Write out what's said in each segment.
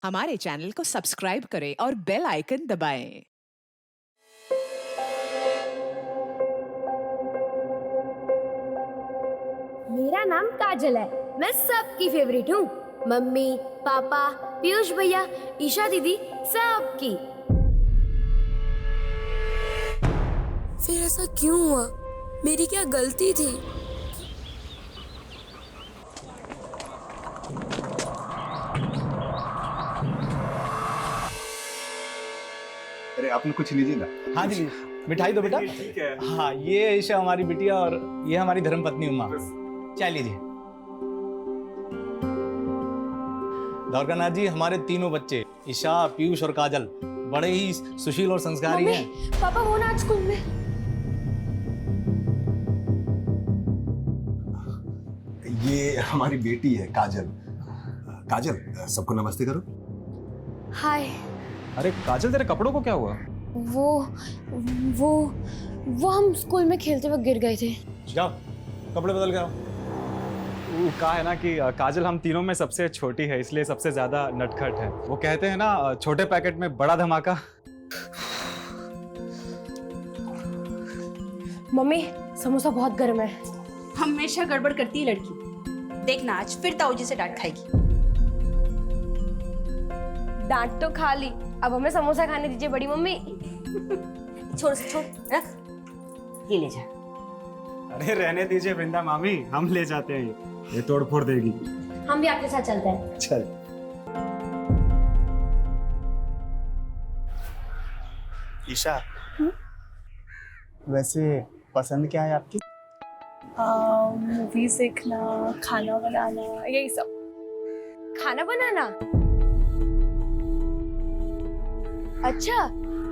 हमारे चैनल को सब्सक्राइब करें और बेल आइकन दबाएं। मेरा नाम काजल है, मैं सबकी फेवरेट हूँ। मम्मी, पापा, पीयूष भैया, ईशा दीदी, सबकी। फिर ऐसा क्यों हुआ? मेरी क्या गलती थी? अरे आपने कुछ लीजिए ना। हाँ जी, मिठाई दो बेटा। ठीक है। हाँ, ये ईशा हमारी बिटिया और ये हमारी धर्मपत्नी उमा। चाय लीजिए। द्वारकानाथ जी, हमारे तीनों बच्चे ईशा, पीयूष और काजल बड़े ही सुशील और संस्कारी हैं। पापा वो ना आज स्कूल में। ये हमारी बेटी है काजल। काजल, सबको नमस्ते करो। हाय। अरे काजल, तेरे कपड़ों को क्या हुआ? वो हम स्कूल में खेलते वक्त गिर गए थे। जाओ, कपड़े बदल के आओ। वो कहा है ना कि काजल हम तीनों में सबसे छोटी है, इसलिए सबसे ज्यादा नटखट है। वो कहते हैं ना, छोटे पैकेट में बड़ा धमाका। मम्मी, समोसा बहुत गर्म है। हमेशा गड़बड़ करती है लड़की। देखना आज फिर ताऊजी से डांट खाएगी। डांट तो खा ली, अब हमें समोसा खाने दीजिए बड़ी मम्मी। छोड़ रख, ये ले जा। अरे रहने दीजिए वृंदा मामी, हम ले जाते हैं। ये तोड़ फोड़ देगी। हम भी आपके साथ चलते हैं। चल। ईशा, वैसे पसंद क्या है आपकी? मूवीज देखना, खाना बनाना, यही सब। खाना बनाना? अच्छा,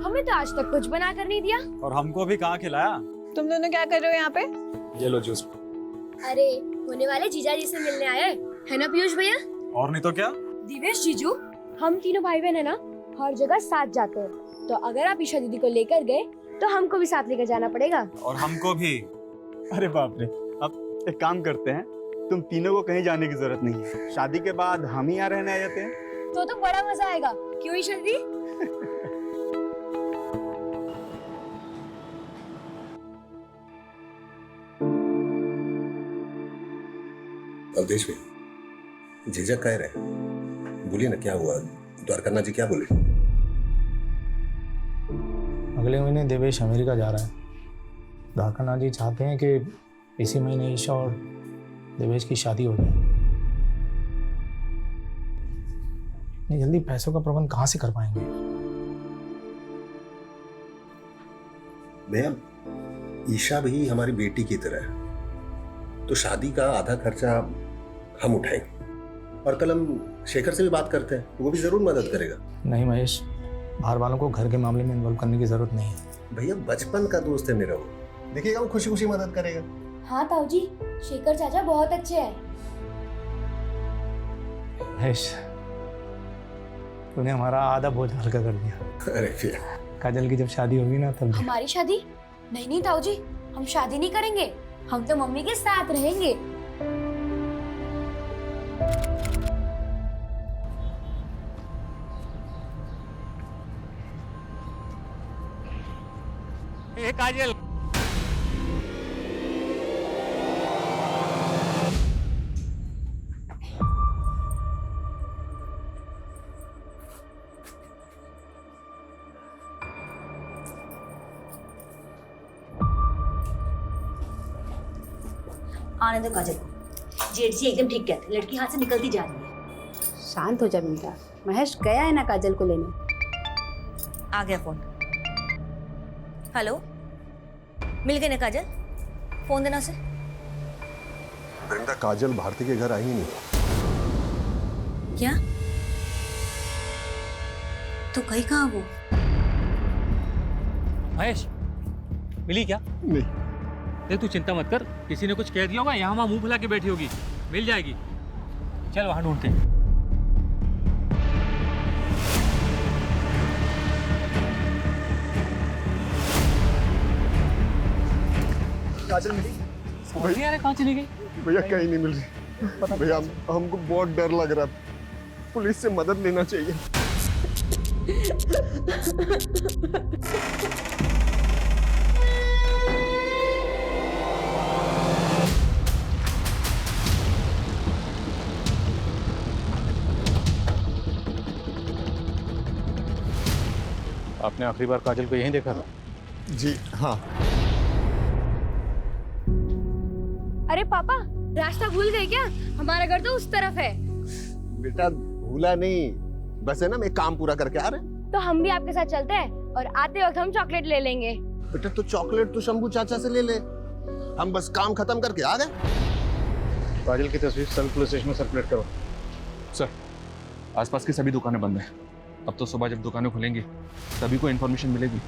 हमें तो आज तक कुछ बना कर नहीं दिया। और हमको भी कहाँ खिलाया? तुम दोनों क्या कर रहे हो यहाँ पे? ये लो जूस। अरे होने वाले जीजा जी से मिलने आए है ना पीयूष भैया? और नहीं तो क्या? दिवेश जीजू, हम तीनों भाई बहन है ना, हर जगह साथ जाते हैं। तो अगर आप ईशा दीदी को लेकर गए तो हमको भी साथ लेकर जाना पड़ेगा। और हमको भी। अरे बाप रे, अब एक काम करते हैं, तुम तीनों को कहीं जाने की जरूरत नहीं है। शादी के बाद हम ही यहाँ रहने आ जाते हैं। तो बड़ा मजा आएगा, क्यों ईशा दीदी? अवधेश भैया, झिझक कह रहे, बोलिए ना क्या हुआ? द्वारकानाथ जी क्या बोले? अगले महीने देवेश अमेरिका जा रहा है। द्वारकानाथ जी चाहते हैं कि इसी महीने ईशा और देवेश की शादी हो जाए। नहीं, जल्दी पैसों का प्रबंध कहाँ से कर पाएंगे? भैया, ईशा भी हमारी बेटी की तरह है, तो शादी का आधा खर्चा हम उठाएंगे। और कल हम शेखर से भी बात करते हैं, वो भी जरूर मदद करेगा। नहीं महेश, बाहर वालों को घर के मामले में इन्वॉल्व करने की जरूरत नहीं है। भैया बचपन का दोस्त है मेरा, वो देखिएगा वो खुशी खुशी मदद करेगा। हाँ ताऊ जी, शेखर चाचा बहुत अच्छे हैं। महेश, तूने हमारा आधा बोझ हल्का कर दिया। अरे भैया, काजल की जब शादी होगी ना तब हमारी शादी? नहीं ताऊ जी, हम शादी नहीं करेंगे, हम तो मम्मी के साथ रहेंगे। ए काजल, आने दो काजल को। जेठ जी एकदम ठीक कहते, लड़की हाथ से निकलती जा रही है। शांत हो जा बेटा। महेश गया है ना काजल को लेने। आ गया फोन। हेलो, मिल गए ना काजल? फोन देना उसे। वृंदा, काजल भारती के घर आई ही नहीं। क्या? तो कहीं कहाँ वो? महेश, मिली क्या? नहीं। देख तू चिंता मत कर, किसी ने कुछ कह दिया होगा, यहाँ वहाँ मुंह फुला के बैठी होगी, मिल जाएगी। चल वहां ढूंढते हैं। काजल मिली? अरे कहाँ चली गई? भैया कहीं नहीं मिल रही। भैया हमको बहुत डर लग रहा। पुलिस से मदद लेना चाहिए। आपने आखिरी बार काजल को यहीं देखा था? जी हाँ। अरे पापा, रास्ता भूल गए क्या? हमारा घर तो उस तरफ है। बेटा भूला नहीं, बस है ना, मैं काम पूरा करके आ रहे हैं। तो हम भी आपके साथ चलते हैं और आते वक्त हम चॉकलेट ले लेंगे। बेटा तो चॉकलेट तो शंभू चाचा से ले ले, हम बस काम खत्म करके आ गए। काजल की तस्वीर सभी पुलिस स्टेशन में सर्कुलेट करो। सर, आसपास की सभी दुकानें बंद हैं। अब तो सुबह जब दुकानें खुलेंगी सभी को इन्फॉर्मेशन मिलेगी।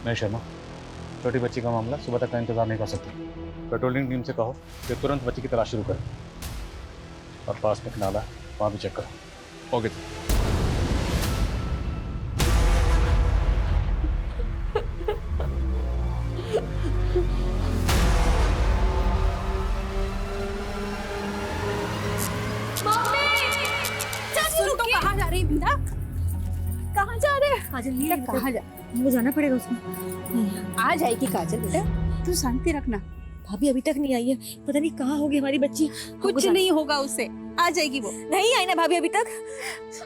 मैं शर्मा, छोटी बच्ची का मामला सुबह तक का इंतजार नहीं कर सकती। पेट्रोलिंग टीम से कहो कि तुरंत बच्ची की तलाश शुरू करें और पास में एक नाला है, वहाँ भी चेक करो। Okay sir. कहाँ जा रही है बिंदा? कहाँ जा रहे हैं? काजल नहीं कहाँ जा वो जाना पड़ेगा उसको। आ जाएगी काजल बेटा, तू शांति रखना। भाभी अभी तक नहीं आई है, पता नहीं कहाँ होगी हमारी बच्ची। कुछ नहीं होगा उससे, आ जाएगी वो। नहीं आई ना भाभी अभी तक।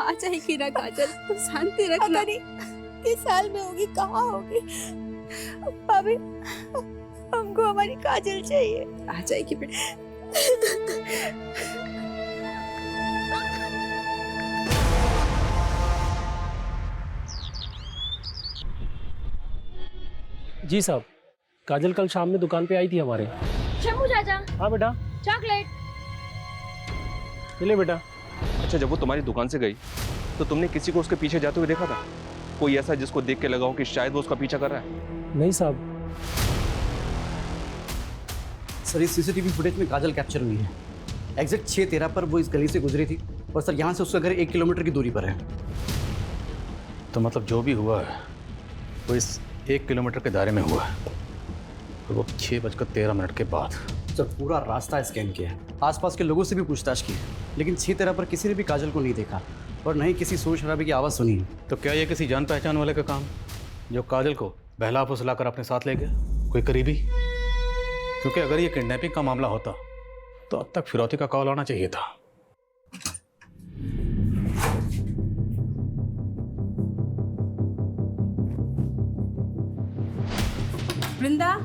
आ जाएगी ना काजल, तू शांति रखना। किस साल में होगी, कहाँ होगी? भाभी हमको हमारी काजल चाहिए। आ जाएगी बेटा। जी साहब, काजल कल शाम में दुकान पे आई थी हमारे। शंभू चाचा, हाँ बेटा, चॉकलेट। ले बेटा। अच्छा, जब वो तुम्हारी दुकान से गई तो तुमने किसी को उसके पीछे जाते हुए देखा था? कोई ऐसा जिसको देख के लगा हो कि शायद वो उसका पीछा कर रहा है? नहीं साहब। सर, इस सीसीटीवी फुटेज में काजल कैप्चर हुई है। एग्जैक्ट 6:13 पर वो इस गली से गुजरी थी और सर यहाँ से उसका घर 1 किलोमीटर की दूरी पर है। तो मतलब जो भी हुआ है वो इस 1 किलोमीटर के दायरे में हुआ है और वो 6:13 के बाद। सर पूरा रास्ता स्कैन किया है, आसपास के लोगों से भी पूछताछ की, लेकिन 6:13 पर किसी ने भी काजल को नहीं देखा और न ही किसी शोर शराबे की आवाज़ सुनी। तो क्या ये किसी जान पहचान वाले का काम जो काजल को बहला फुसला कर अपने साथ ले गया? कोई करीबी? क्योंकि अगर ये किडनैपिंग का मामला होता तो अब तक फिरौती का कॉल आना चाहिए था। वृंदा,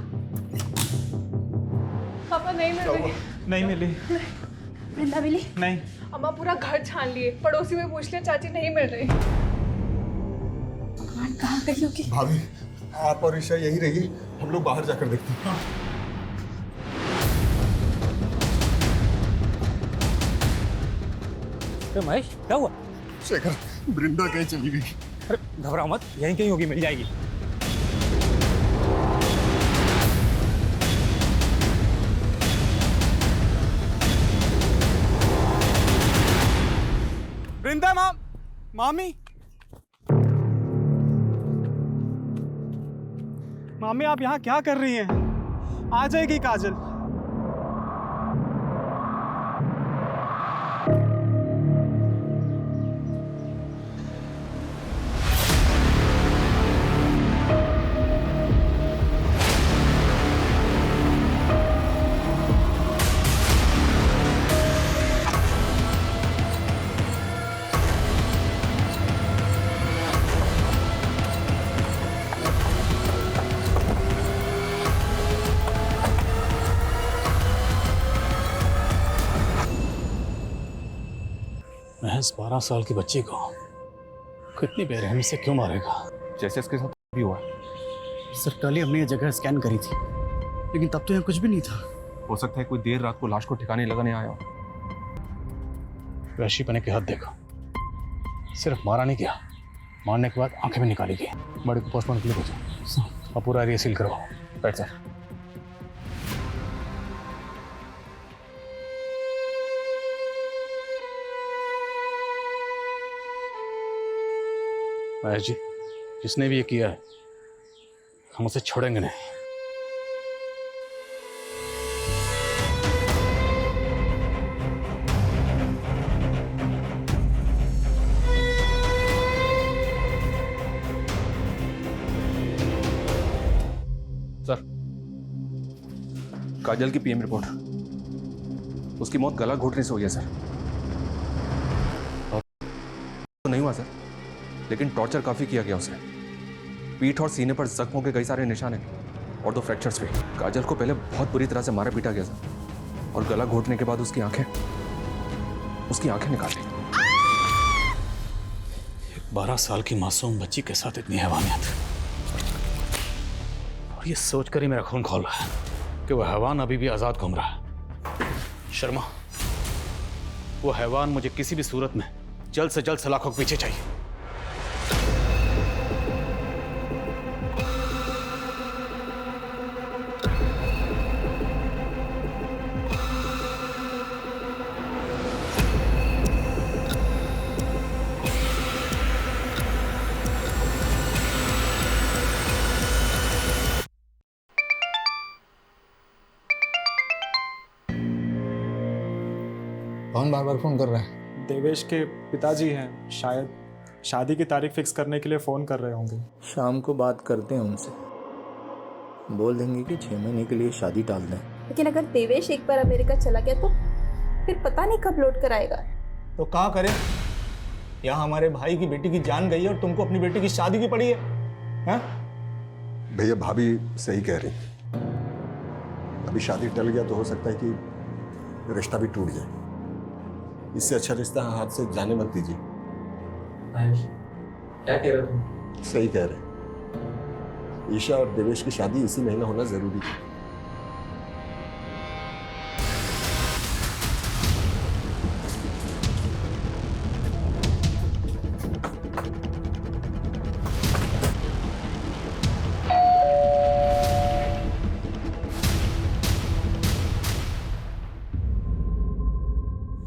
पापा नहीं मिल रही। नहीं मिली। वृंदा मिली? नहीं। अम्मा पूरा घर छान लिए, पड़ोसी में पूछ लिया, चाची नहीं मिल रही। भगवान, कहाँ गई होगी? भाभी, आप और ईशा यही रहिए, हम लोग बाहर जाकर देखते हैं। महेश, क्या हुआ? शेखर, वृंदा कहीं चली गई। अरे घबराओ मत, यहीं कहीं होगी, मिल जाएगी। वृंदा मामी मामी, आप यहाँ क्या कर रही हैं? आ जाएगी काजल। महज 12 साल की बच्ची को कितनी बेरहमी से क्यों मारेगा? जैसे इसके साथ भी हुआ। सर कल ही हमने ये जगह स्कैन करी थी, लेकिन तब तो यहाँ कुछ भी नहीं था। हो सकता है कोई देर रात को लाश को ठिकाने लगाने आया हो। वैशी पने के हाथ देखा, सिर्फ मारा नहीं गया, मारने के बाद आंखें भी निकाली गई। बड़े को पोस्टमार्टम के लिए भेजो और पूरा एरिया सील करो। बैठ सर। महेश जी, जिसने भी ये किया है हम उसे छोड़ेंगे नहीं। काजल की पीएम रिपोर्ट, उसकी मौत गला घोटने से हुई है सर। और तो नहीं हुआ सर, लेकिन टॉर्चर काफी किया गया उसे। पीठ और सीने पर जख्मों के कई सारे निशान हैं और 2 फ्रैक्चर्स भी। काजल को पहले बहुत बुरी तरह से मारा पीटा गया सर, और गला घोटने के बाद उसकी आंखें निकाल ली। 12 साल की मासूम बच्ची के साथ इतनी हैवानियत, और ये सोचकर ही मेरा खून खौल रहा है कि वह हैवान अभी भी आजाद घूम रहा है। शर्मा, वो हैवान मुझे किसी भी सूरत में जल्द से जल्द सलाखों के पीछे चाहिए। कौन बार बार फोन कर रहा है? देवेश के पिताजी हैं, शायद शादी की तारीख फिक्स करने के लिए फ़ोन कर रहे होंगे। शाम को बात करते हैं उनसे, बोल देंगे कि 6 महीने के लिए शादी टाल दें। लेकिन अगर देवेश एक बार अमेरिका चला गया तो फिर पता नहीं कब लौट कर आएगा। तो क्या करें? यहाँ हमारे भाई की बेटी की जान गई है और तुमको अपनी बेटी की शादी की पड़ी है, हाँ? भैया भाभी सही कह रही, अभी शादी टल गया तो हो सकता है कि रिश्ता भी टूट जाए। इससे अच्छा रिश्ता हाथ से जाने मत दीजिए। क्या कह रहे हो तुम? सही कह रहे, ईशा और देवेश की शादी इसी महीने होना जरूरी है।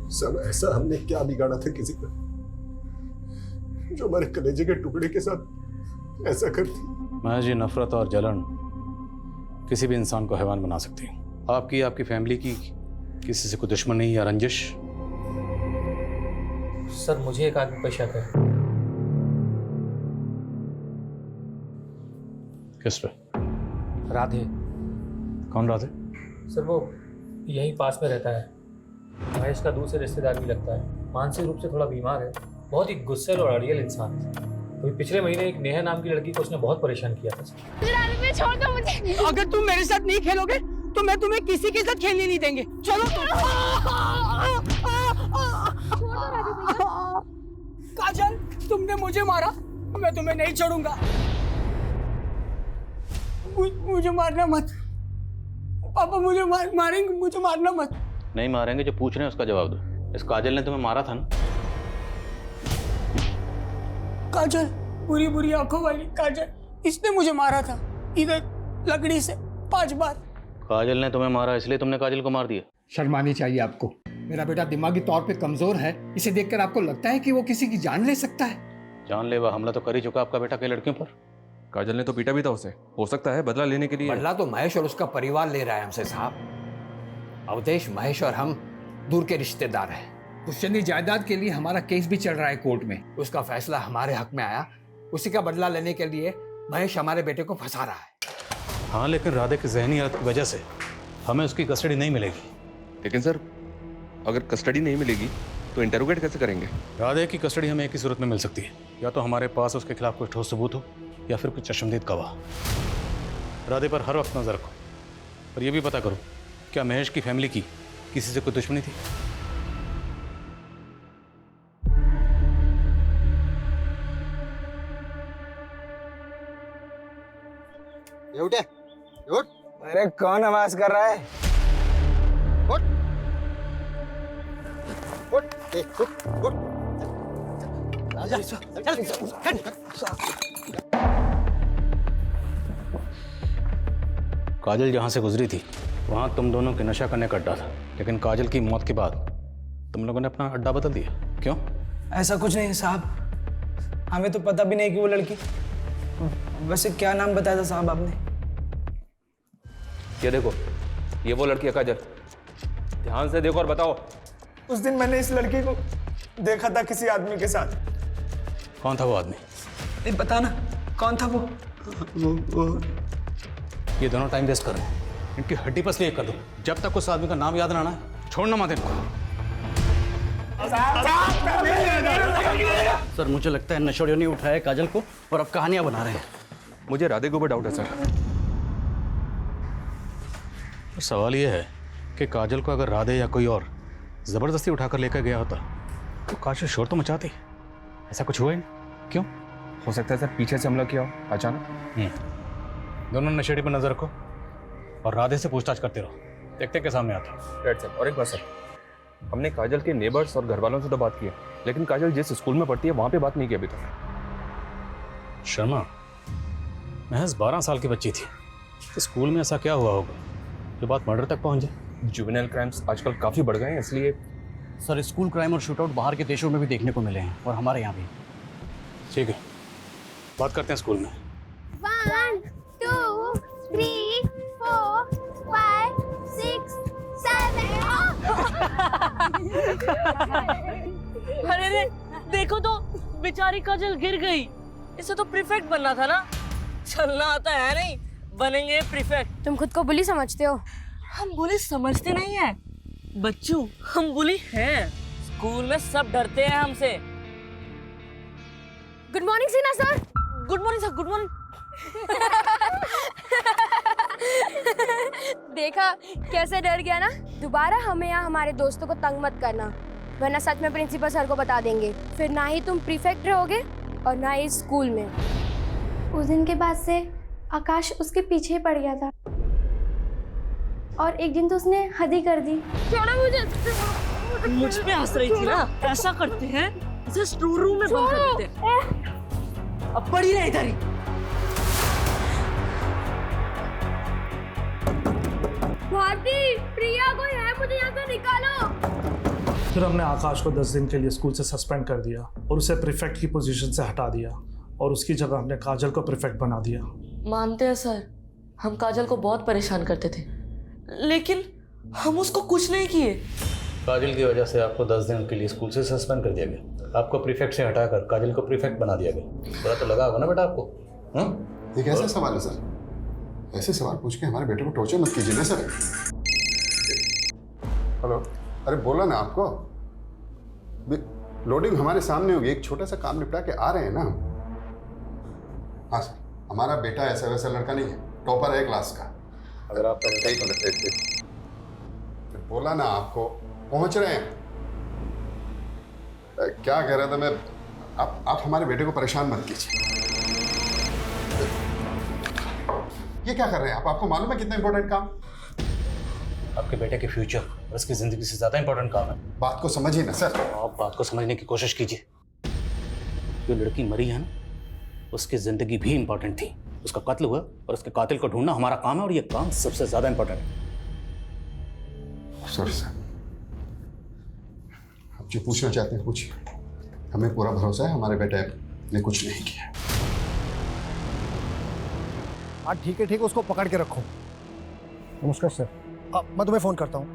सब ऐसा हमने क्या बिगाड़ा था किसी का, जो हमारे कलेजे के टुकड़े के साथ ऐसा करती? महज ये नफरत और जलन किसी भी इंसान को हैवान बना सकती है। आपकी फैमिली की किसी से कोई दुश्मनी या रंजिश? सर मुझे एक आदमी पर शक है। किस पे? राधे। कौन राधे? सर वो यहीं पास में रहता है, महेश का दूसरे रिश्तेदार भी लगता है। मानसिक रूप से थोड़ा बीमार है, बहुत ही गुस्सेल और अड़ियल इंसान है। अभी पिछले महीने एक नेहा नाम की लड़की को उसने बहुत परेशान किया था। छोड़ दो मुझे। अगर तुम मेरे साथ नहीं खेलोगे तो मैं तुम्हें किसी के साथ खेलने नहीं देंगे। चलो काजल, तुमने मुझे मारा, मैं तुम्हें नहीं छोड़ूंगा। मुझे मारना मत पापा, मुझे मारेंगे, मुझे मारना मत। नहीं मारेंगे, जो पूछ रहे हैं उसका जवाब दो। इस काजल ने तुम्हें मारा था ना? काजल, बुरी बुरी आंखों वाली काजल, इसने मुझे मारा था इधर लकड़ी से 5 बार। काजल ने तुम्हें मारा इसलिए तुमने काजल को मार दिया? शर्मानी चाहिए आपको। मेरा बेटा दिमागी तौर पे कमजोर है, इसे देखकर आपको लगता है कि वो किसी की जान ले सकता है? जानलेवा हमला तो कर ही चुका आपका बेटा कई लड़कियों पर। काजल ने तो पीटा भी था उसे, हो सकता है बदला लेने के लिए। बदला तो महेश और उसका परिवार ले रहा है हमसे साहब। अवधेश, महेश और हम दूर के रिश्तेदार हैं। पुश्तैनी जायदाद के लिए हमारा केस भी चल रहा है कोर्ट में। उसका फैसला हमारे हक में आया, उसी का बदला लेने के लिए महेश हमारे बेटे को फंसा रहा है। हाँ, लेकिन राधे की जहनी हालत की वजह से हमें उसकी कस्टडी नहीं मिलेगी। लेकिन सर, अगर कस्टडी नहीं मिलेगी तो इंटरोगेट कैसे करेंगे? राधे की कस्टडी हमें एक ही सूरत में मिल सकती है, या तो हमारे पास उसके खिलाफ कोई ठोस सबूत हो या फिर कुछ चश्मदीद गवाह। राधे पर हर वक्त नजर रखो, और ये भी पता करो क्या महेश की फैमिली की किसी से कोई दुश्मनी थी? उठे, उठ। अरे कौन आवाज कर रहा है? उठ, उठ, उठ, उठ। राजा, चल, चल। काजल जहाँ से गुजरी थी वहाँ तुम दोनों के नशा करने का अड्डा था, लेकिन काजल की मौत के बाद तुम लोगों ने अपना अड्डा बदल दिया, क्यों? ऐसा कुछ नहीं है साहब, हमें तो पता भी नहीं कि वो लड़की। वैसे क्या नाम बताया था साहब आपने? ये देखो, ये वो लड़की है काजल, ध्यान से देखो और बताओ। उस दिन मैंने इस लड़की को देखा था किसी आदमी के साथ। कौन था वो आदमी? नहीं पता ना, कौन था वो? ये दोनों टाइम वेस्ट कर रहे हैं। इनकी हड्डी पसली एक कर दो। जब तक उस आदमी का नाम याद ना आना है, छोड़ना मत इनको। सर मुझे लगता है नशोड़ियों ने उठाया काजल को और अब कहानियां बना रहे हैं। मुझे राधे के ऊपर डाउट है सर। तो सवाल यह है कि काजल को अगर राधे या कोई और ज़बरदस्ती उठाकर लेकर गया होता तो काजल शोर तो मचाती। ऐसा कुछ हुआ ही नहीं। क्यों? हो सकता है सर पीछे से हमला किया हो अचानक। दोनों नशेड़ी पर नजर रखो और राधे से पूछताछ करते रहो, देखते क्या सामने आता है। Right sir. और एक बात सर, हमने काजल के नेबर्स और घर वालों से तो बात की है, लेकिन काजल जिस स्कूल में पढ़ती है वहाँ पे बात नहीं की अभी तक। शर्मा महज 12 साल की बच्ची थी, तो स्कूल में ऐसा क्या हुआ होगा जो बात मर्डर तक पहुंच जाए? जुवेनाइल क्राइम्स आजकल काफ़ी बढ़ गए हैं, इसलिए सर स्कूल क्राइम और शूटआउट बाहर के देशों में भी देखने को मिले हैं और हमारे यहाँ भी। ठीक है, बात करते हैं स्कूल में। 1 2 3 4 5 6 7 अरे रे, देखो तो बेचारी काजल गिर गई। इसे तो प्रीफेक्ट बनना था ना। चलना आता है नहीं, बनेंगे प्रीफेक्ट। तुम खुद को बुली समझते हो? हम बुली समझते नहीं है बच्चू, हम बुली हैं। स्कूल में सब डरते हैं हमसे। गुड मॉर्निंग सीना sir. Good morning sir, good morning. देखा कैसे डर गया ना। दोबारा हमें यहाँ हमारे दोस्तों को तंग मत करना, वरना सच में प्रिंसिपल सर को बता देंगे। फिर ना ही तुम प्रीफेक्ट रहोगे और ना ही स्कूल में। उस दिन के बाद से आकाश उसके पीछे पड़ गया था और एक दिन तो उसने हद ही कर दी। छोड़ो मुझे। मुझ पे हंस रही थी ना। ऐसा करते हैं, इसे स्टोर रूम में बंद कर देते हैं। अब पड़ी रहे इधर ही। भारती, प्रिया कोई है, मुझे यहाँ से निकालो। फिर हमने आकाश को 10 दिन के लिए स्कूल से सस्पेंड कर दिया और उसे प्रीफेक्ट की पोजीशन से हटा दिया और उसकी जगह हमने काजल को प्रीफेक्ट बना दिया। मानते हैं सर, हम काजल को बहुत परेशान करते थे, लेकिन हम उसको कुछ नहीं किए। काजल की वजह से आपको 10 दिन के लिए स्कूल से सस्पेंड कर दिया गया। आपको प्रीफेक्ट से हटाकर काजल को प्रीफेक्ट बना दिया गया। बुरा तो लगा होगा ना बेटा आपको? ये कैसा सवाल है सर? ऐसे सवाल पूछ के हमारे बेटे को टॉर्चर मत कीजिए ना सर। हेलो, अरे बोला ना आपको, लोडिंग हमारे सामने होगी। एक छोटा सा काम निपटा के आ रहे हैं ना हम। हाँ सर, हमारा बेटा ऐसा वैसा लड़का नहीं है, टॉपर है क्लास का। अगर आप बोला ना आपको, पहुंच रहे हैं। क्या कह रहा था मैं, आप हमारे बेटे को परेशान मत कीजिए। ये क्या कर रहे हैं आप? आपको मालूम है कितना इंपॉर्टेंट काम? आपके बेटे के फ्यूचर और उसकी जिंदगी से ज्यादा इंपॉर्टेंट काम है। बात को समझिए ना सर। आप बात को समझने की कोशिश कीजिए। जो लड़की मरी है ना, उसकी जिंदगी भी इंपॉर्टेंट थी। उसका कत्ल हुआ और उसके कातिल को ढूंढना हमारा काम है, और ये काम सबसे ज्यादा इंपॉर्टेंट है। सॉरी सर, आप जो पूछना चाहते हैं पूछिए। हमें पूरा भरोसा है हमारे बेटे ने कुछ नहीं किया। हाँ ठीक है, उसको पकड़ के रखो। नमस्कार सर। मैं तुम्हें फ़ोन करता हूँ।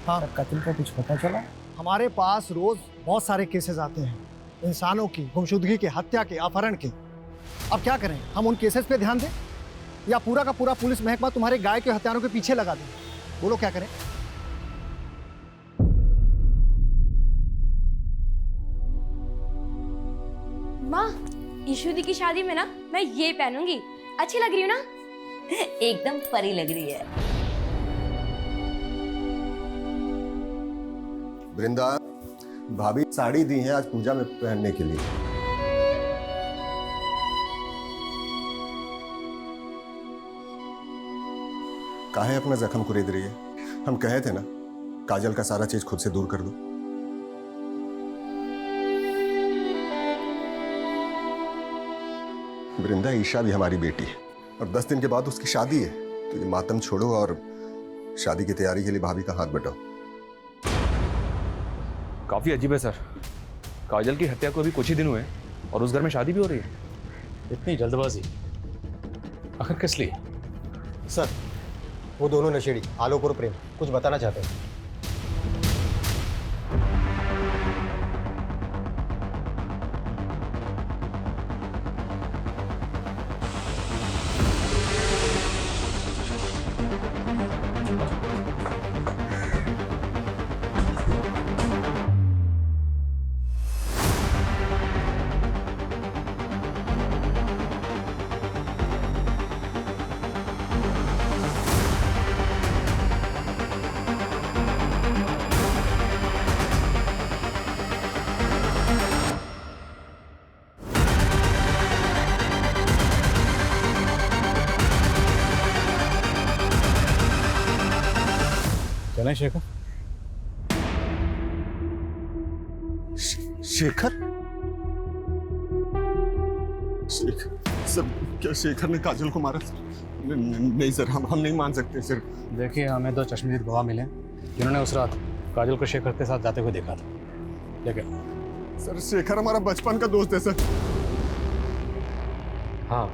हाँ, कत्ल का कुछ पता चला? हमारे पास रोज़ बहुत सारे केसेस आते हैं, इंसानों की गुमशुदगी के, हत्या के, अपहरण के। अब क्या करें, हम उन केसेस पे ध्यान दें या पूरा का पूरा पुलिस महकमा तुम्हारे गाय के हत्यारों के पीछे लगा दें? बोलो क्या करें? माँ, ईशु दी की शादी में ना मैं ये पहनूंगी। अच्छी लग रही हूँ ना? एकदम परी लग रही है। वृंदा, भाभी साड़ी दी है आज पूजा में पहनने के लिए। काहे अपना जख्म कुरेद रही है? हम कहे थे ना, काजल का सारा चीज खुद से दूर कर दो। वृंदा, ईशा भी हमारी बेटी है और 10 दिन के बाद उसकी शादी है, तो ये मातम छोड़ो और शादी की तैयारी के लिए भाभी का हाथ बटाओ। काफ़ी अजीब है सर, काजल की हत्या को अभी कुछ ही दिन हुए और उस घर में शादी भी हो रही है। इतनी जल्दबाजी आखिर किस लिए? सर, वो दोनों नशेड़ी आलोक और प्रेम कुछ बताना चाहते हैं। चलें शेखर? शेखर? सर, क्या शेखर ने काजल को मारा? नहीं सर, हम नहीं मान सकते सर। देखिए, हमें 2 चश्मदीद गवाह मिले जिन्होंने उस रात काजल को शेखर के साथ जाते हुए देखा था। लेकिन सर, शेखर हमारा बचपन का दोस्त है सर। हाँ,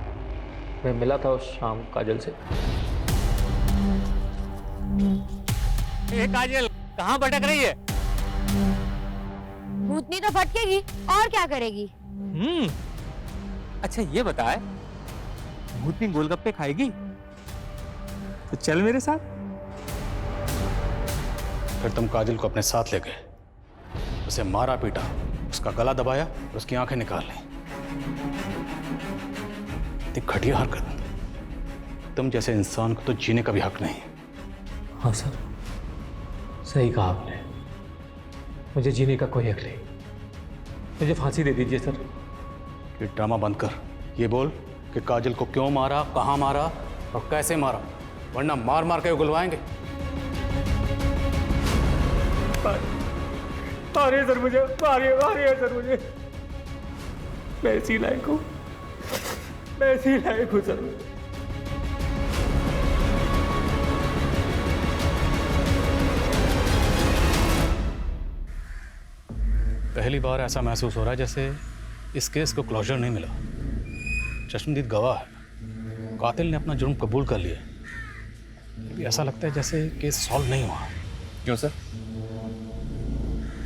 मैं मिला था उस शाम काजल से। ए काजल, कहाँ भटक रही है? भूतनी तो भटकेगी और क्या करेगी? अच्छा ये बताए, भूतनी गोलगप्पे खाएगी? तो चल मेरे साथ। फिर तुम काजल को अपने साथ ले गए, उसे मारा पीटा, उसका गला दबाया और उसकी आंखें निकाल ली। इतनी घटिया हरकत, तुम जैसे इंसान को तो जीने का भी हक नहीं। हाँ सर, सही कहा आपने। मुझे जीने का कोई हक नहीं। मुझे फांसी दे दीजिए सर। ये ड्रामा बंद कर। ये बोल कि काजल को क्यों मारा, कहाँ मारा और कैसे मारा, वरना मार मार के उगलवाएंगे। मारिए सर मुझे, मारिए सर मुझे। मैं इसी लायक हूँ, मैं इसी लायक हूँ सर। पहली बार ऐसा महसूस हो रहा है जैसे इस केस को क्लोजर नहीं मिला। चश्मदीद गवाह है, कातिल ने अपना जुर्म कबूल कर लिया। अभी ऐसा लगता है जैसे केस सॉल्व नहीं हुआ। क्यों सर?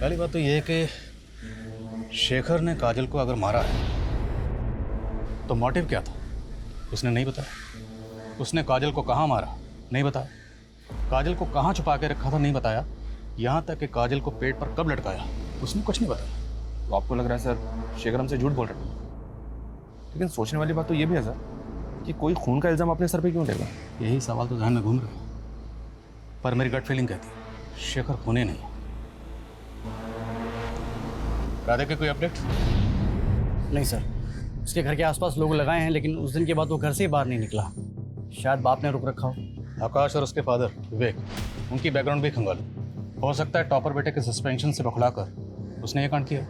पहली बात तो ये है कि शेखर ने काजल को अगर मारा है तो मोटिव क्या था, उसने नहीं बताया। उसने काजल को कहाँ मारा, नहीं बताया। काजल को कहाँ छुपा के रखा था, नहीं बताया। यहाँ तक कि काजल को पेट पर कब लटकाया, उसने कुछ नहीं बताया। तो आपको लग रहा है सर शेखर हमसे झूठ बोल रहा है? लेकिन सोचने वाली बात तो ये भी है सर कि कोई खून का इल्जाम अपने सर पे क्यों लेगा? यही सवाल तो ध्यान में घूम रहा है, पर मेरी गट फीलिंग कहती है शेखर खूनी नहीं। राधे के कोई अपडेट? नहीं सर, उसके घर के आसपास लोग लगाए हैं, लेकिन उस दिन के बाद वो घर से ही बाहर नहीं निकला। शायद बाप ने रुक रखा हो। आकाश और उसके फादर विवेक, उनकी बैकग्राउंड भी खंगालो। हो सकता है टॉपर बेटे के सस्पेंशन से बखलाकर उसने ये कांड किया।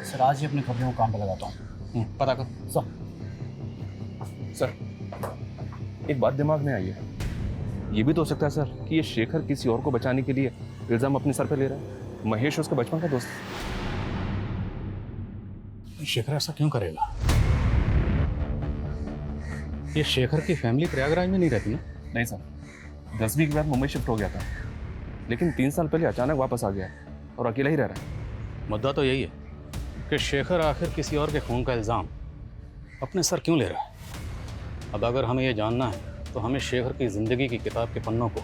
सर आज ही अपने खबरों को काम पे लगाता हूँ। पता कर। सर एक बात दिमाग में आई है, ये भी तो हो सकता है सर कि ये शेखर किसी और को बचाने के लिए इल्जाम अपने सर पे ले रहा है। महेश उसका बचपन का दोस्त। शेखर ऐसा क्यों करेगा? ये शेखर की फैमिली प्रयागराज में नहीं रहती ना? नहीं सर, 10वीं के बाद मुंबई शिफ्ट हो गया था, लेकिन 3 साल पहले अचानक वापस आ गया और अकेला ही रह रहा है। मुद्दा तो यही है कि शेखर आखिर किसी और के खून का इल्ज़ाम अपने सर क्यों ले रहा है। अब अगर हमें यह जानना है तो हमें शेखर की ज़िंदगी की किताब के पन्नों को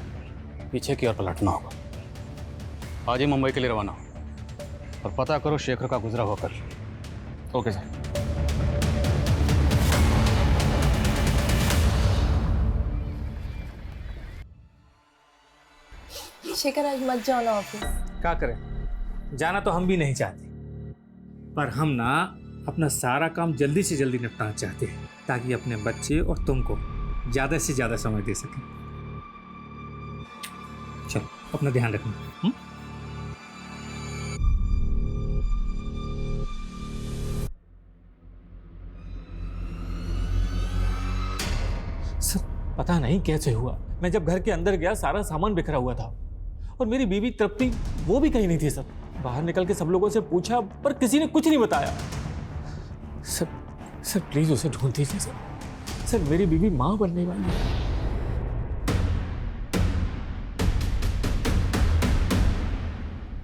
पीछे की ओर पलटना होगा। आज ही मुंबई के लिए रवाना हो और पता करो शेखर का गुजरा हुआ कल। Okay sir. शेखर आज मत जाओ ना ऑफिस। क्या करें, जाना तो हम भी नहीं चाहते, पर हम ना अपना सारा काम जल्दी से जल्दी निपटाना चाहते हैं ताकि अपने बच्चे और तुमको ज़्यादा से ज़्यादा समय दे सकें। चलो अपना ध्यान रखना। सर पता नहीं कैसे हुआ, मैं जब घर के अंदर गया सारा सामान बिखरा हुआ था और मेरी बीवी तृप्ति वो भी कहीं नहीं थी। सर बाहर निकल के सब लोगों से पूछा पर किसी ने कुछ नहीं बताया। सर प्लीज उसे ढूंढ दीजिए सर। सर मेरी बीवी मां बनने वाली है।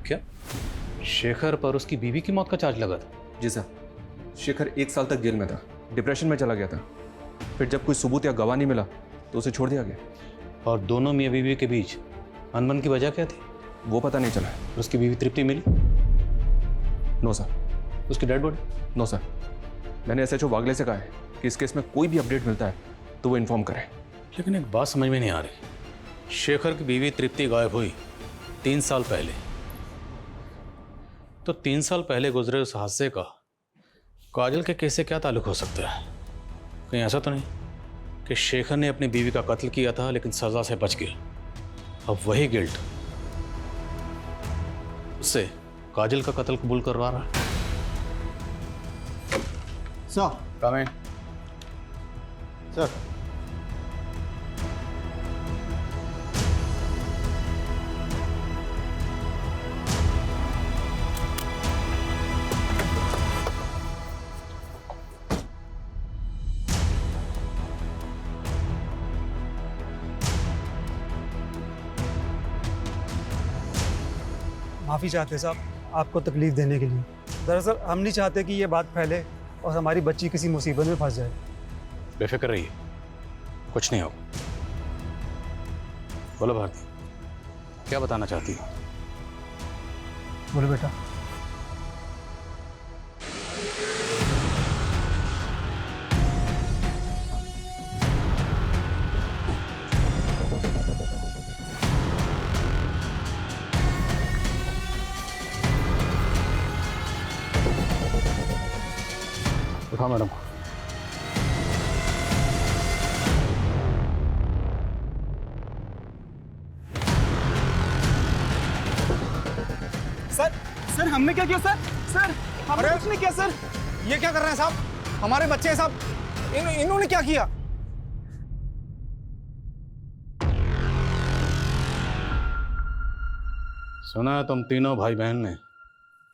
क्या शेखर पर उसकी बीवी की मौत का चार्ज लगा था? जी सर, शेखर 1 साल तक जेल में था, डिप्रेशन में चला गया था। फिर जब कोई सबूत या गवाह नहीं मिला तो उसे छोड़ दिया गया। और दोनों मियाँ बीवी के बीच अनबन की वजह क्या थी? वो पता नहीं चला। उसकी बीवी तृप्ति मिली? No sir. उसकी डेड बॉडी? No sir. मैंने SHO वागले से कहा है कि इस केस में कोई भी अपडेट मिलता है तो वो इन्फॉर्म करें। लेकिन एक बात समझ में नहीं आ रही, शेखर की बीवी तृप्ति गायब हुई 3 साल पहले, तो 3 साल पहले गुजरे उस हादसे का काजल के केस से क्या ताल्लुक हो सकता है? कहीं ऐसा तो नहीं कि शेखर ने अपनी बीवी का कत्ल किया था लेकिन सजा से बच गया, अब वही गिल्ट उससे काजल का कत्ल कबूल करवा रहा है। सर कम है सर। माफ़ी चाहते साहब आपको तकलीफ़ देने के लिए। दरअसल हम नहीं चाहते कि ये बात फैले और हमारी बच्ची किसी मुसीबत में फंस जाए। बेफिक्र रहिए, कुछ नहीं होगा। बोलो भारती, क्या बताना चाहती हो? बोलो बेटा। उठाओ मैडम को। सर हमने क्या किया सर? सर हमने कुछ नहीं किया सर। ये क्या कर रहे हैं साहब? हमारे बच्चे हैं साहब। इन्होंने क्या किया? सुना है तुम तीनों भाई बहन में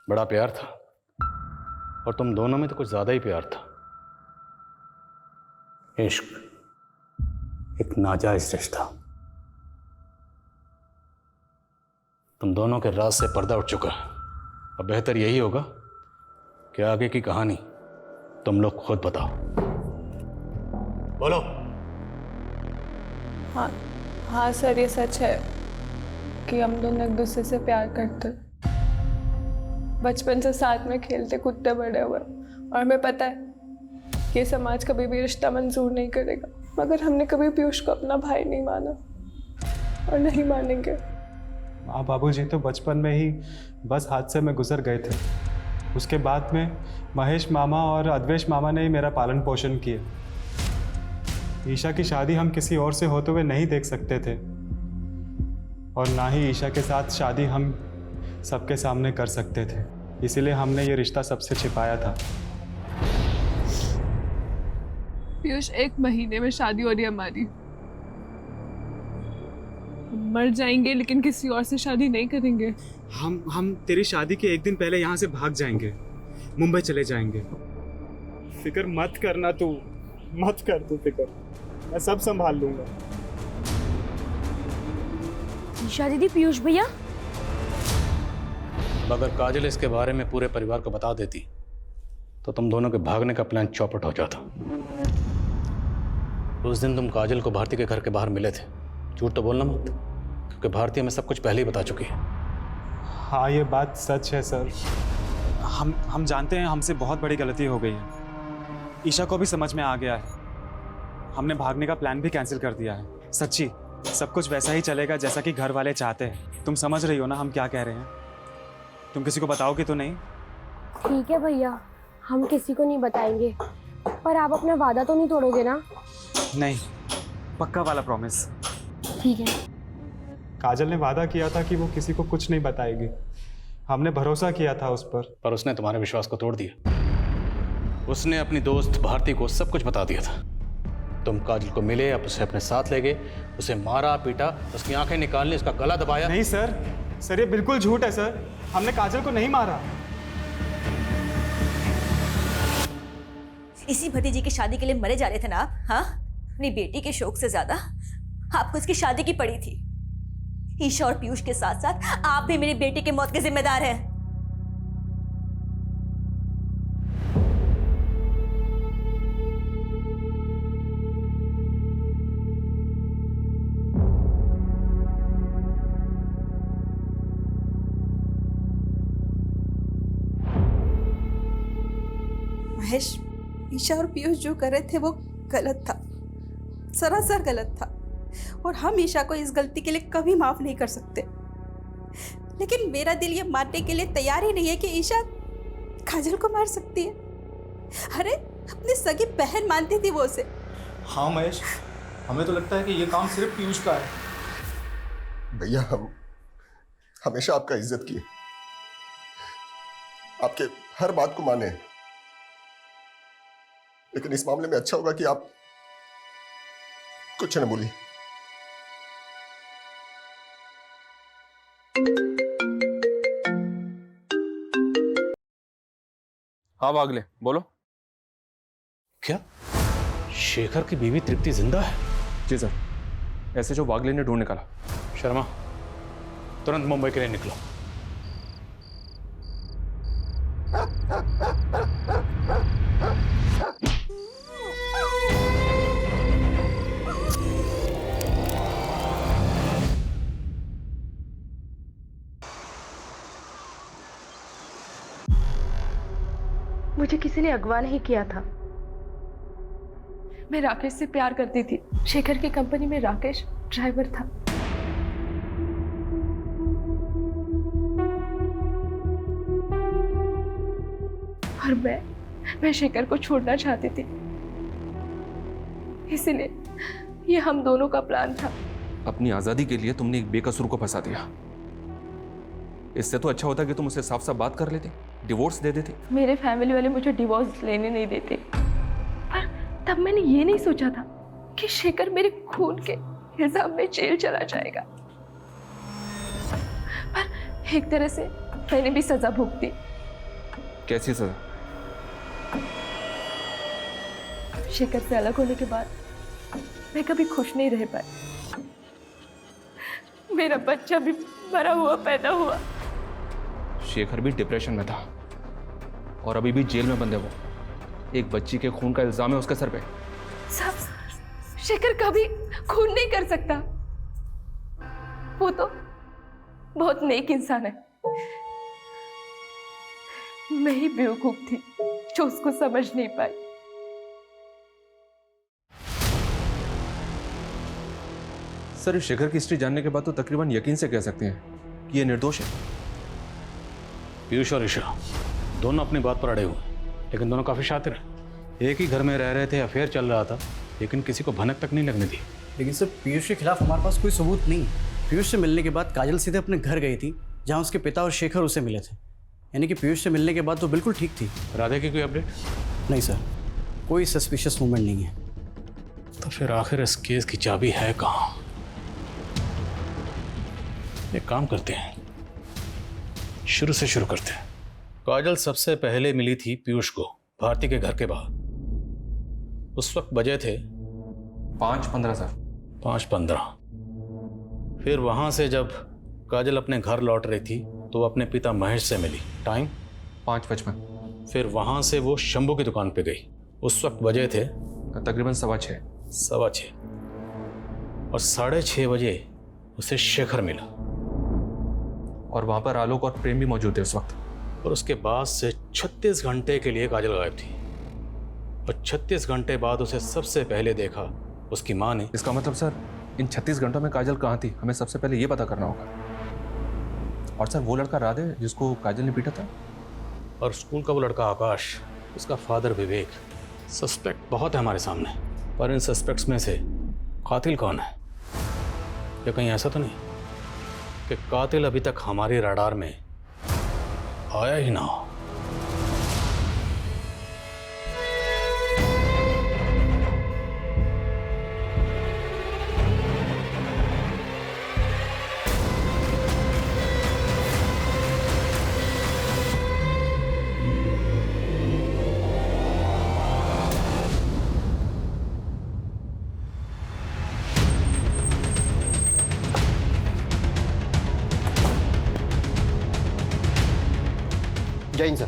बड़ा प्यार था, और तुम दोनों में तो कुछ ज्यादा ही प्यार था। इश्क एक नाजायज रिश्ता। तुम दोनों के राज से पर्दा उठ चुका है। अब बेहतर यही होगा कि आगे की कहानी तुम लोग खुद बताओ। बोलो। हाँ सर, ये सच है कि हम दोनों एक दूसरे से प्यार करते, बचपन से साथ में खेलते कूदते बड़े हुए, और हमें पता है कि समाज कभी भी रिश्ता मंजूर नहीं करेगा, मगर हमने कभी पीयूष को अपना भाई नहीं माना और नहीं मानेंगे। आप बाबूजी तो बचपन में ही बस हादसे में गुजर गए थे। उसके बाद में महेश मामा और अद्वेश मामा ने ही मेरा पालन पोषण किया। ईशा की शादी हम किसी और से होते हुए नहीं देख सकते थे, और ना ही ईशा के साथ शादी हम सबके सामने कर सकते थे। इसीलिए हमने ये रिश्ता सबसे छिपाया था। पीयूष, 1 महीने में शादी हो रही है हमारी। हम मर जाएंगे लेकिन किसी और से शादी नहीं करेंगे। हम तेरी शादी के एक दिन पहले यहाँ से भाग जाएंगे, मुंबई चले जाएंगे। फिक्र मत करना तू, मत कर तू फिक्र, मैं सब संभाल लूंगा। ईशा दीदी, पीयूष भैया। अगर काजल इसके बारे में पूरे परिवार को बता देती तो तुम दोनों के भागने का प्लान चौपट हो जाता। उस दिन तुम काजल को भारती के घर के बाहर मिले थे। झूठ तो बोलना मत, क्योंकि भारती हमें सब कुछ पहले ही बता चुकी है। हाँ, ये बात सच है सर। हम जानते हैं हमसे बहुत बड़ी गलती हो गई है। ईशा को भी समझ में आ गया है। हमने भागने का प्लान भी कैंसिल कर दिया है। सच्ची, सब कुछ वैसा ही चलेगा जैसा कि घर वाले चाहते हैं। तुम समझ रही हो ना हम क्या कह रहे हैं? तुम किसी को बताओगे तो नहीं? ठीक है भैया, हम किसी को नहीं बताएंगे, पर आप अपना वादा तो नहीं तोड़ोगे ना? नहीं, पक्का वाला प्रॉमिस। ठीक है। काजल ने वादा किया था कि वो किसी को कुछ नहीं बताएगी। हमने भरोसा किया था उस पर उसने तुम्हारे विश्वास को तोड़ दिया। उसने अपनी दोस्त भारती को सब कुछ बता दिया था। तुम काजल को मिले, आप उसे अपने साथ ले गए, उसे मारा पीटा, उसकी आंखें निकालने, उसका गला दबाया। नहीं सर, ये बिल्कुल झूठ है सर। हमने काजल को नहीं मारा। इसी भतीजी की शादी के लिए मरे जा रहे थे ना आप? हाँ, अपनी बेटी के शौक से ज्यादा आपको इसकी शादी की पड़ी थी। ईशा और पीयूष के साथ साथ आप भी मेरी बेटी की मौत के जिम्मेदार हैं। महेश, ईशा और पीयूष जो कर रहे थे वो गलत था, सरासर गलत था, और हम ईशा को इस गलती के लिए कभी माफ नहीं कर सकते। लेकिन मेरा दिल ये मानने के लिए तैयार ही नहीं है कि ईशा काजल को मार सकती है। अरे अपनी सगी बहन मानती थी वो उसे। हाँ महेश, हमें तो लगता है कि ये काम सिर्फ पीयूष का है। भैया, हम हमेशा आपका इज्जत किए, आपके हर बात को माने, लेकिन इस मामले में अच्छा होगा कि आप कुछ न बोलिए। हाँ वागले, बोलो। क्या शेखर की बीवी तृप्ति जिंदा है? जी सर, ऐसे जो वागले ने ढूंढ निकाला। शर्मा, तुरंत मुंबई के लिए निकलो। मुझे किसी ने अगवा नहीं किया था। मैं राकेश से प्यार करती थी। शेखर की कंपनी में राकेश ड्राइवर था। और मैं शेखर को छोड़ना चाहती थी, इसलिए ये हम दोनों का प्लान था। अपनी आजादी के लिए तुमने एक बेकसूर को फंसा दिया। इससे तो अच्छा होता कि तुम उससे साफ साफ बात कर लेते, डिवोर्स दे देते। मेरे फैमिली वाले मुझे डिवोर्स लेने नहीं देते, पर तब मैंने ये नहीं सोचा था कि शेखर मेरे खून के इल्जाम में जेल चला जाएगा। पर एक तरह से मैंने भी सजा भुगती। कैसी सजा? शेखर से अलग होने के बाद मैं कभी खुश नहीं रह पाई। मेरा बच्चा भी मरा हुआ पैदा हुआ। शेखर भी डिप्रेशन में था और अभी भी जेल में बंद है। वो एक बच्ची के खून का इल्जाम है उसके सर पे। सब शेखर कभी खून नहीं कर सकता। वो तो बहुत नेक इंसान है। मैं ही बेवकूफ थी जो उसको समझ नहीं पाई। सर, इस शेखर की हिस्ट्री जानने के बाद तो तकरीबन यकीन से कह सकते हैं कि ये निर्दोष है। पीयूष और ईशा दोनों अपनी बात पर अड़े हुए, लेकिन दोनों काफी शातिर हैं। एक ही घर में रह रहे थे, अफेयर चल रहा था, लेकिन किसी को भनक तक नहीं लगने दी। लेकिन सर, पीयूष के खिलाफ हमारे पास कोई सबूत नहीं। पीयूष से मिलने के बाद काजल सीधे अपने घर गई थी, जहाँ उसके पिता और शेखर उसे मिले थे। यानी कि पीयूष से मिलने के बाद तो बिल्कुल ठीक थी। राधे की कोई अपडेट? नहीं सर, कोई सस्पिशियस मूवमेंट नहीं है। तो फिर आखिर इस केस की चाबी है कहाँ? एक काम करते हैं, शुरू से शुरू करते हैं। काजल सबसे पहले मिली थी पीयूष को भारती के घर के बाहर। उस वक्त बजे थे 5:15 सर। 5:15। फिर वहां से जब काजल अपने घर लौट रही थी तो वो अपने पिता महेश से मिली। टाइम 5:55। फिर वहां से वो शंभू की दुकान पे गई। उस वक्त बजे थे तकरीबन 6:15। 6:15 और 6:30 बजे उसे शेखर मिला और वहां पर आलोक और प्रेम भी मौजूद थे उस वक्त। और उसके बाद से 36 घंटे के लिए काजल गायब थी और 36 घंटे बाद उसे सबसे पहले देखा उसकी माँ ने। इसका मतलब सर, इन 36 घंटों में काजल कहाँ थी, हमें सबसे पहले ये पता करना होगा। और सर, वो लड़का राधे जिसको काजल ने पीटा था, और स्कूल का वो लड़का आकाश, उसका फादर विवेक। सस्पेक्ट बहुत है हमारे सामने, पर इन सस्पेक्ट्स में से कातिल कौन है? या कहीं ऐसा तो नहीं कि कातिल अभी तक हमारे रडार में आया ही ना हो? जय हिंद सर।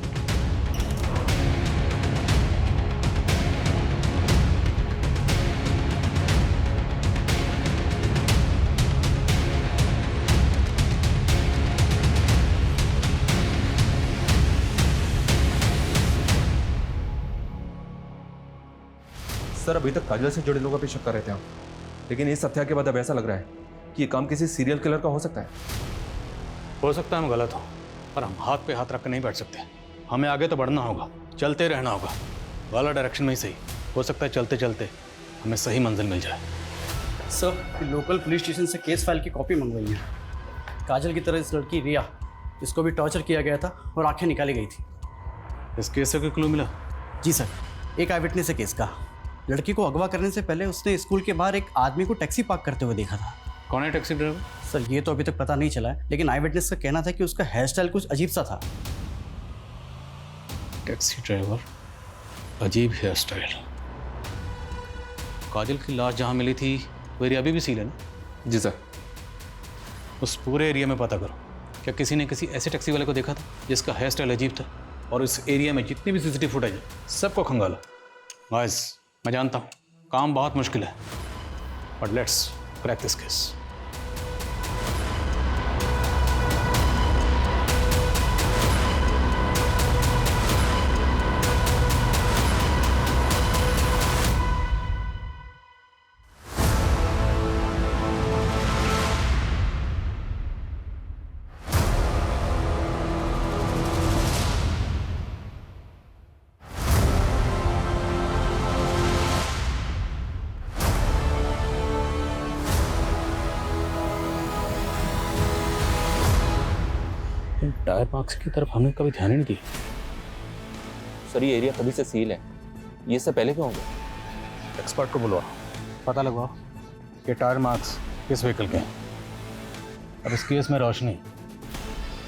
सर, अभी तक काजल से जुड़े लोगों पर शक कर रहे थे हम, लेकिन इस हत्या के बाद अब ऐसा लग रहा है कि ये काम किसी सीरियल किलर का हो सकता है। हो सकता है हम गलत हों, पर हम हाथ पे हाथ रख कर नहीं बैठ सकते। हमें आगे तो बढ़ना होगा, चलते रहना होगा, वाला डायरेक्शन में ही सही। हो सकता है चलते चलते हमें सही मंजिल मिल जाए। सर, लोकल पुलिस स्टेशन से केस फाइल की कॉपी मंगवाई है। काजल की तरह इस लड़की रिया, इसको भी टॉर्चर किया गया था और आंखें निकाली गई थी। इस केस से कोई क्लू मिला? जी सर, एक आई विटनेस है केस का। लड़की को अगवा करने से पहले उसने स्कूल के बाहर एक आदमी को टैक्सी पार्क करते हुए देखा था। कौन है टैक्सी ड्राइवर? सर ये तो अभी तक पता नहीं चला है, लेकिन आई विटनेस का कहना था कि उसका हेयर स्टाइल कुछ अजीब सा था। टैक्सी ड्राइवर, अजीब हेयर स्टाइल। काजल की लाश जहाँ मिली थी वो एरिया अभी भी सील है ना? जी सर। उस पूरे एरिया में पता करो, क्या किसी ने किसी ऐसे टैक्सी वाले को देखा था जिसका हेयर स्टाइल अजीब था? और इस एरिया में जितनी भी सीसीटीवी फुटेज है सबको खंगालो। गाइस, मैं जानता हूँ काम बहुत मुश्किल है, but let's crack this case. Tyre marks की तरफ हमने कभी ध्यान ही नहीं दिया। सर ये एरिया कभी से सील है, ये सब पहले क्यों हो गया? एक्सपर्ट को बुलवा, पता लगवाओ कि टायर मार्क्स किस व्हीकल के हैं। अब इस केस में रोशनी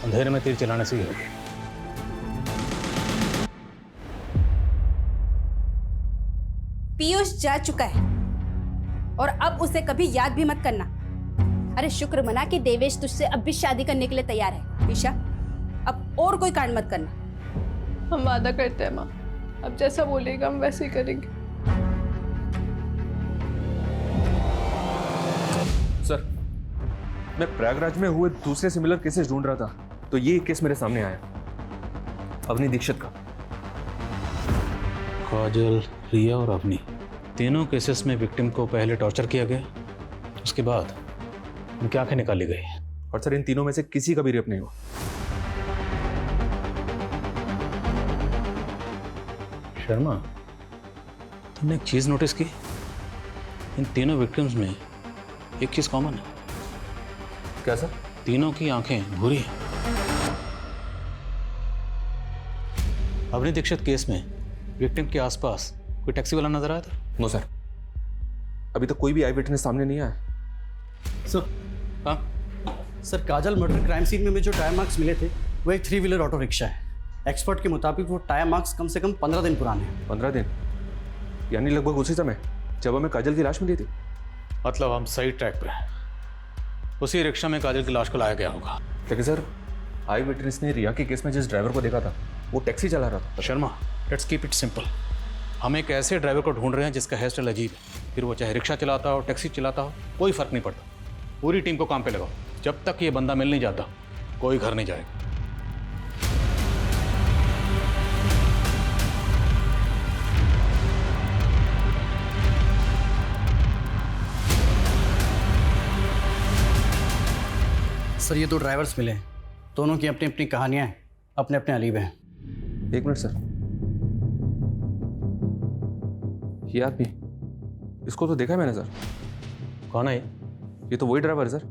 अंधेरे में तीर चलाने से ही होगी। पीयूष जा चुका है और अब उसे कभी याद भी मत करना। अरे शुक्र मना कि देवेश तुझसे अब भी शादी करने के लिए तैयार है। ईशा, अब और कोई कांड मत करना। हम वादा करते हैं माँ, अब जैसा बोलेगा हम वैसे ही करेंगे। सर, मैं प्रयागराज में हुए दूसरे सिमिलर केसेस ढूंढ रहा था, तो ये केस मेरे सामने आया, अवनी दीक्षित का। काजल, रिया और अवनी, तीनों केसेस में विक्टिम को पहले टॉर्चर किया गया, उसके बाद उनकी आंखें निकाली गई। और सर इन तीनों में से किसी का भी रेप नहीं हुआ। शर्मा, तुमने एक चीज नोटिस की? इन तीनों विक्टिम्स में एक चीज कॉमन है। क्या सर? तीनों की आंखें भूरी हैं। अवनी दीक्षित केस में विक्टिम के आसपास कोई टैक्सी वाला नजर आया था? नो सर, अभी तक कोई भी आई विटनेस सामने नहीं आया। सर, हाँ सर, काजल मर्डर क्राइम सीन में जो टायर मार्क्स मिले थे वो एक 3 व्हीलर ऑटो रिक्शा है। एक्सपर्ट के मुताबिक वो टायर मार्क्स कम से कम 15 दिन पुराने हैं। 15 दिन? यानी लगभग उसी समय जब हमें काजल की लाश मिली थी। मतलब हम सही ट्रैक पे हैं। उसी रिक्शा में काजल की लाश को लाया गया होगा। लेकिन सर, आई विटनेस ने रिया के केस में जिस ड्राइवर को देखा था वो टैक्सी चला रहा था। Sharma, let's keep it simple. हम एक ऐसे ड्राइवर को ढूंढ रहे हैं जिसका हेयर स्टाइल अजीब है, फिर वो चाहे रिक्शा चलाता हो, टैक्सी चलाता हो, कोई फर्क नहीं पड़ता। पूरी टीम को काम पे लगाओ। जब तक ये बंदा मिल नहीं जाता कोई घर नहीं जाएगा। सर ये 2 ड्राइवर्स मिले हैं, दोनों की अपनी अपनी कहानियां हैं, अपने अपने अलीब हैं। 1 मिनट सर, ये आदमी, इसको तो देखा है मैंने सर। कौन है ये तो वही ड्राइवर है सर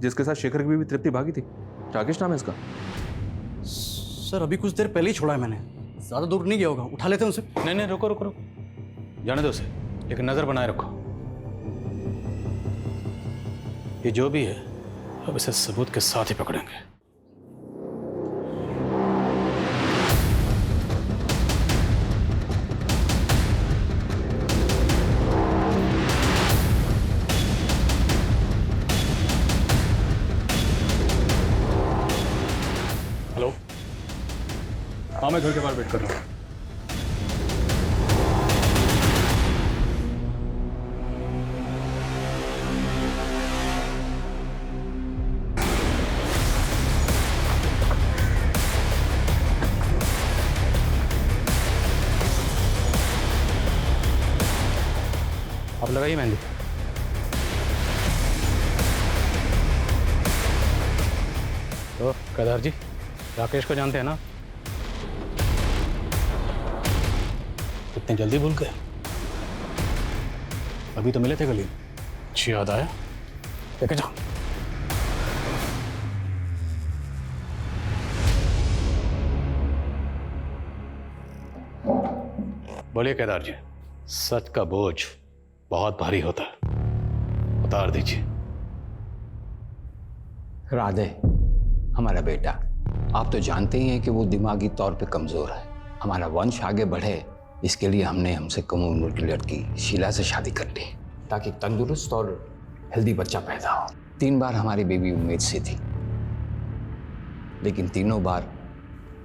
जिसके साथ शेखर की भी तृप्ति भागी थी। राकेश नाम है इसका। सर अभी कुछ देर पहले ही छोड़ा है मैंने, ज़्यादा दूर नहीं गया होगा, उठा लेते हैं उसे। नहीं, रुको रुको रुको, जाने दो उसे, लेकिन नज़र बनाए रखो। ये जो भी है अब इसे सबूत के साथ ही पकड़ेंगे। हेलो, हाँ मैं घर के बाहर वेट कर रहा हूँ। आप लगाइए मेहंदी। तो केदार जी, राकेश को जानते हैं ना? इतनी जल्दी भूल गए? अभी तो मिले थे गली, अच्छी याद आया, लेके जाओ। बोलिए केदार जी, सच का बोझ बहुत भारी होता है, उतार दीजिए। राधे, हमारा बेटा, आप तो जानते ही हैं कि वो दिमागी तौर पे कमजोर है। हमारा वंश आगे बढ़े, इसके लिए हमने हमसे कम उम्र की लड़की शीला से शादी कर ली, ताकि तंदुरुस्त और हेल्दी बच्चा पैदा हो। 3 बार हमारी बेबी उम्मीद से थी, लेकिन तीनों बार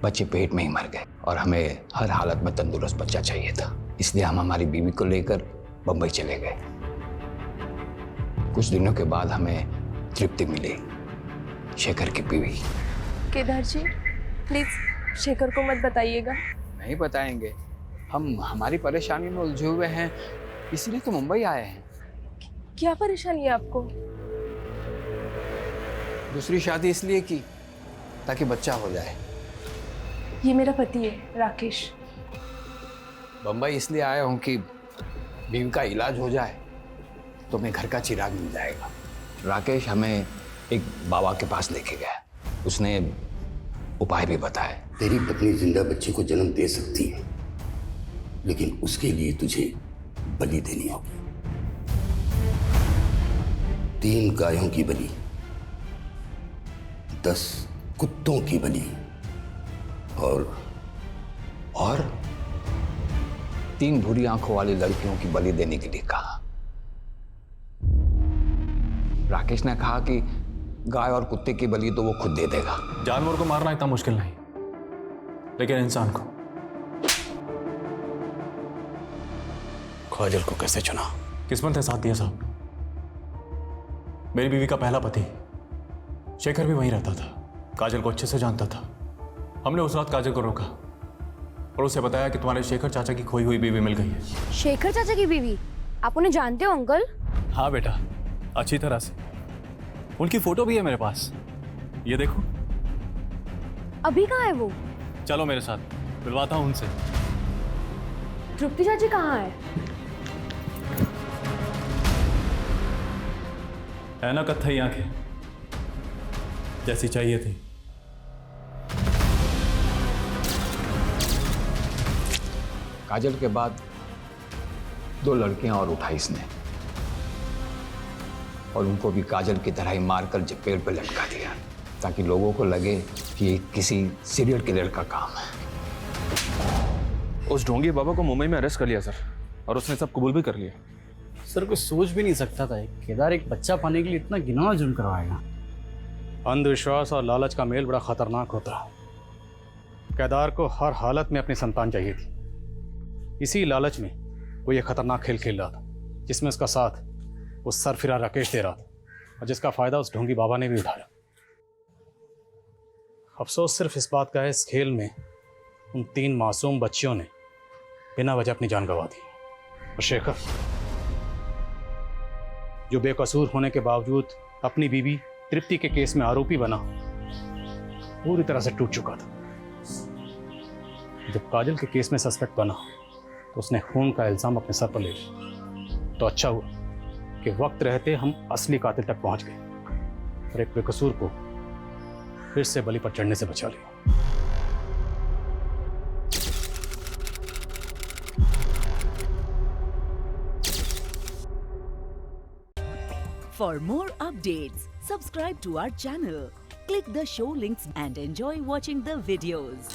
बच्चे पेट में ही मर गए और हमें हर हालत में तंदुरुस्त बच्चा चाहिए था। इसलिए हम हमारी बीवी को लेकर बम्बई चले गए। कुछ दिनों के बाद हमें तृप्ति मिली, शेखर की बीवी। केदार जी प्लीज शेखर को मत बताइएगा। नहीं बताएंगे, हम हमारी परेशानी में उलझे हुए हैं, इसीलिए तो मुंबई आए हैं। क्या परेशानी है आपको? दूसरी शादी इसलिए की ताकि बच्चा हो जाए। ये मेरा पति है राकेश। बम्बई इसलिए आया हूँ कि बीवी का इलाज हो जाए तो मैं घर का चिराग मिल जाएगा। राकेश हमें एक बाबा के पास लेके गया, उसने उपाय भी बताए। तेरी पत्नी जिंदा बच्चे को जन्म दे सकती है, लेकिन उसके लिए तुझे बलि देनी होगी। 3 गायों की बलि, 10 कुत्तों की बलि और 3 भूरी आंखों वाली लड़कियों की बलि देने के लिए कहा। राकेश ने कहा कि गाय और कुत्ते की बलि तो वो खुद दे देगा। जानवर को मारना इतना मुश्किल नहीं, लेकिन इंसान को। काजल को कैसे चुना? किस्मत ने साथ दिया साहब। मेरी बीवी का पहला पति शेखर भी वहीं रहता था, काजल को अच्छे से जानता था। हमने उस रात काजल को रोका और उसे बताया कि तुम्हारे शेखर चाचा की खोई हुई बीवी मिल गई है। शेखर चाचा की बीवी? आप उन्हें जानते हो अंकल? हाँ बेटा, अच्छी तरह से। उनकी फोटो भी है मेरे पास, ये देखो। अभी कहाँ है वो? चलो मेरे साथ, मिलवाता हूँ उनसे। तृप्ति चाची कहाँ है? है ना कत्थई आंखें, जैसी चाहिए थी। काजल के बाद 2 लड़कियां और उठाई इसने, और उनको भी काजल की तरह ही मारकर पेड़ पर लटका दिया, ताकि लोगों को लगे कि ये किसी सीरियल किलर का काम है। उस ढोंगी बाबा को मुंबई में अरेस्ट कर लिया सर, और उसने सब कबूल भी कर लिया। सर कुछ सोच भी नहीं सकता था केदार एक बच्चा पाने के लिए इतना घिनौना जुर्म करवाएगा। अंधविश्वास और लालच का मेल बड़ा खतरनाक होता है। केदार को हर हालत में अपनी संतान चाहिए थी, इसी लालच में वो ये खतरनाक खेल खेल रहा था, जिसमें उसका साथ उस सरफिरा राकेश दे रहा था, और जिसका फायदा उस ढोंगी बाबा ने भी उठाया। अफसोस सिर्फ इस बात का है, इस खेल में उन 3 मासूम बच्चियों ने बिना वजह अपनी जान गंवा दी। और शेखर, जो बेकसूर होने के बावजूद अपनी बीवी तृप्ति के केस में आरोपी बना, पूरी तरह से टूट चुका था। जब काजल के केस में सस्पेक्ट बना तो उसने खून का इल्जाम अपने सर पर ले लिया। तो अच्छा हुआ कि वक्त रहते हम असली कातिल तक पहुंच गए और एक बेकसूर को फिर से बलि पर चढ़ने से बचा लिया। For more updates, subscribe to our channel, click the show links and enjoy watching the videos.